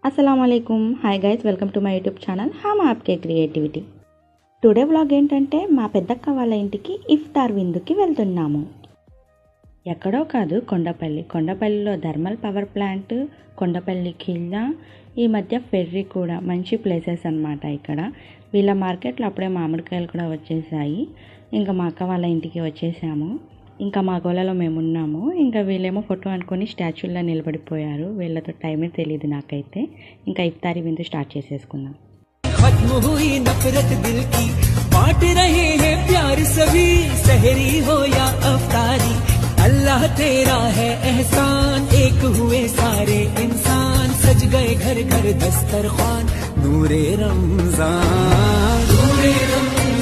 అస్సలాముఅలైకుం. Hi guys, welcome to my YouTube channel హమ్ ఆప్కే creativity. Today vlog ఏంటంటే మా పెద్దక్క వాళ్ళ ఇంటికి ఇఫ్తార్ విందుకి వెళ్తున్నాము. ఎక్కడో కాదు, కొండపల్లిలో థర్మల్ పవర్ ప్లాంట్, కొండపల్లి ఖిల్లా, ఈ మధ్య ఫెర్రీ కూడా మంచి ప్లేసెస్ అన్నమాట. ఇక్కడ వీళ్ళ మార్కెట్లో అప్పుడే మామిడికాయలు కూడా వచ్చేసాయి. ఇంకా మా అక్క వాళ్ళ ఇంటికి వచ్చేసాము. ఇంకా మా గోలలో మేము ఉన్నాము. ఇంకా వీళ్ళేమో ఫోటో అనుకొని స్టాచ్యూల్లో నిలబడిపోయారు. వీళ్ళతో టైమే తెలియదు నాకైతే. ఇంకా ఇఫ్తారీ విందు స్టార్ట్ చేసేసుకున్నాం. खत्म हुई नफरत दिल की, बांट रहे हैं प्यार सभी, सहरी हो या अफ्तारी, अल्लाह तेरा है एहसान, एक हुए सारे इंसान, सज गए घर घर दस्तरखान, नूरे रमजान, नूरे रमजान.